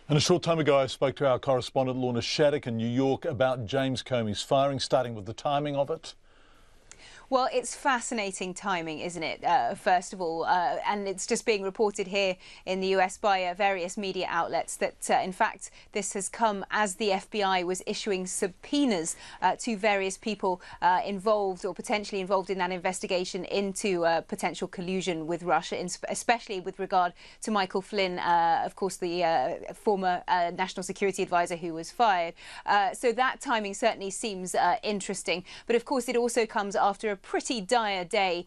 And a short time ago, I spoke to our correspondent Lorna Shaddick in New York about James Comey's firing, starting with the timing of it. Well, it's fascinating timing, isn't it, first of all? And it's just being reported here in the US by various media outlets that, in fact, this has come as the FBI was issuing subpoenas to various people involved or potentially involved in that investigation into potential collusion with Russia, especially with regard to Michael Flynn, of course, the former national security advisor who was fired. So that timing certainly seems interesting. But, of course, it also comes after a pretty dire day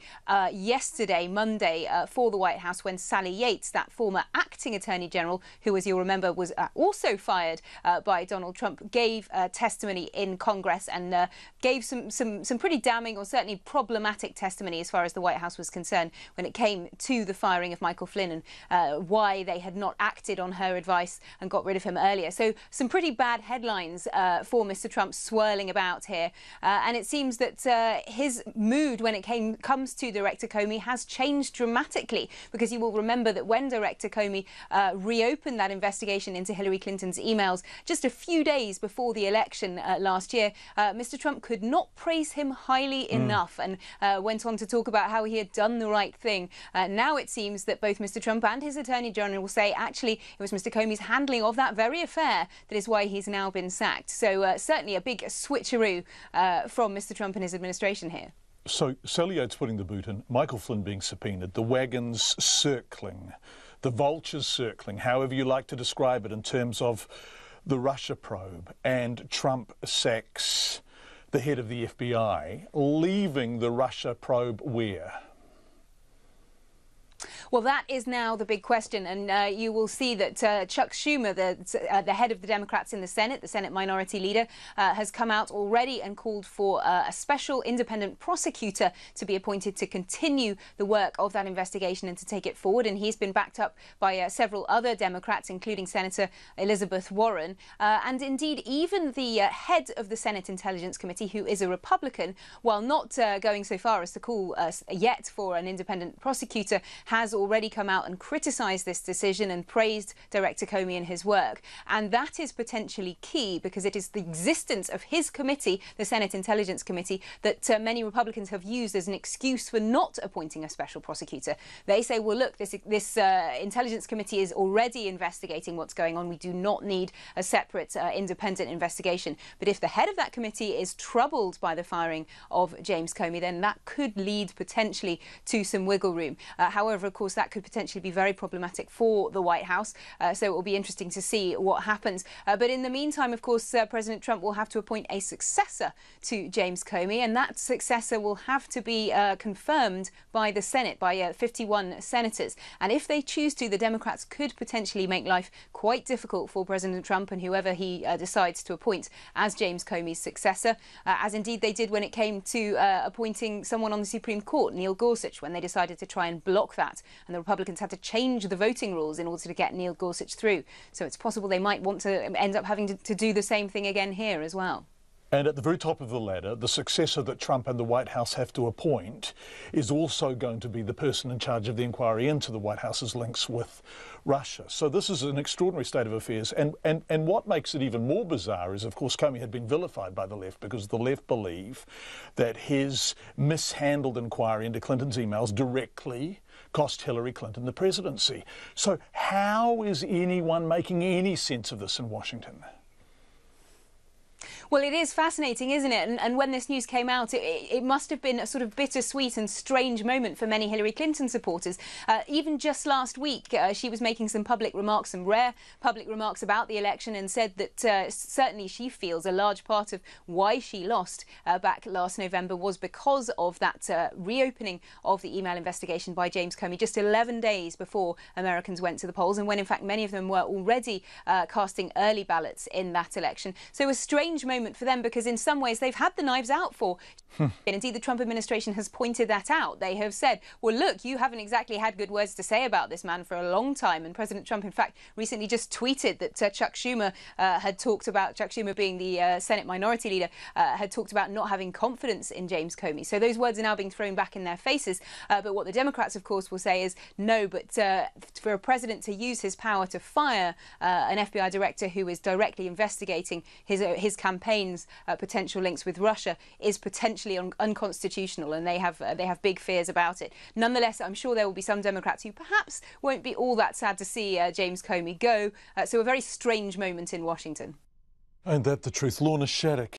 yesterday, Monday, for the White House when Sally Yates, that former acting Attorney General, who, as you'll remember, was also fired by Donald Trump, gave testimony in Congress and gave some pretty damning or certainly problematic testimony as far as the White House was concerned when it came to the firing of Michael Flynn and why they had not acted on her advice and got rid of him earlier. So some pretty bad headlines for Mr. Trump swirling about here. And it seems that his mood when it comes to Director Comey has changed dramatically, because you will remember that when Director Comey reopened that investigation into Hillary Clinton's emails just a few days before the election last year, Mr. Trump could not praise him highly enough and went on to talk about how he had done the right thing. Now it seems that both Mr. Trump and his Attorney General will say actually it was Mr. Comey's handling of that very affair that is why he's now been sacked. So certainly a big switcheroo from Mr. Trump and his administration here. So Sally Yates putting the boot in, Michael Flynn being subpoenaed, the wagons circling, the vultures circling, however you like to describe it, in terms of the Russia probe, and Trump sacks the head of the FBI, leaving the Russia probe where? Well, that is now the big question, and you will see that Chuck Schumer, the head of the Democrats in the Senate Minority Leader, has come out already and called for a special independent prosecutor to be appointed to continue the work of that investigation and to take it forward. And he's been backed up by several other Democrats, including Senator Elizabeth Warren. And indeed, even the head of the Senate Intelligence Committee, who is a Republican, while not going so far as to call yet for an independent prosecutor, has already come out and criticised this decision and praised Director Comey and his work. And that is potentially key, because it is the existence of his committee, the Senate Intelligence Committee, that many Republicans have used as an excuse for not appointing a special prosecutor. They say, well, look, this Intelligence Committee is already investigating what's going on. We do not need a separate independent investigation. But if the head of that committee is troubled by the firing of James Comey, then that could lead potentially to some wiggle room. However, of course, that could potentially be very problematic for the White House. So it will be interesting to see what happens. But in the meantime, of course, President Trump will have to appoint a successor to James Comey, and that successor will have to be confirmed by the Senate, by 51 senators. And if they choose to, the Democrats could potentially make life quite difficult for President Trump and whoever he decides to appoint as James Comey's successor, as indeed they did when it came to appointing someone on the Supreme Court, Neil Gorsuch, when they decided to try and block that. And the Republicans had to change the voting rules in order to get Neil Gorsuch through. So it's possible they might want to end up having to do the same thing again here as well. And at the very top of the ladder, the successor that Trump and the White House have to appoint is also going to be the person in charge of the inquiry into the White House's links with Russia. So this is an extraordinary state of affairs. And what makes it even more bizarre is, of course, Comey had been vilified by the left, because the left believe that his mishandled inquiry into Clinton's emails directly cost Hillary Clinton the presidency. So how is anyone making any sense of this in Washington? Well, it is fascinating, isn't it? And when this news came out, it must have been a sort of bittersweet and strange moment for many Hillary Clinton supporters. Even just last week, she was making some public remarks, some rare public remarks about the election, and said that certainly she feels a large part of why she lost back last November was because of that reopening of the email investigation by James Comey just 11 days before Americans went to the polls, and when in fact many of them were already casting early ballots in that election. So a strange moment moment for them because in some ways they've had the knives out for. And indeed, the Trump administration has pointed that out. They have said, well, look, you haven't exactly had good words to say about this man for a long time. And President Trump, in fact, recently just tweeted that Chuck Schumer had talked about, Chuck Schumer being the Senate minority leader, had talked about not having confidence in James Comey. So those words are now being thrown back in their faces. But what the Democrats, of course, will say is no, but for a president to use his power to fire an FBI director who is directly investigating his campaign's potential links with Russia is potentially unconstitutional, and they have big fears about it. Nonetheless, I'm sure there will be some Democrats who perhaps won't be all that sad to see James Comey go. So a very strange moment in Washington. And that the truth. Lorna Shaddick.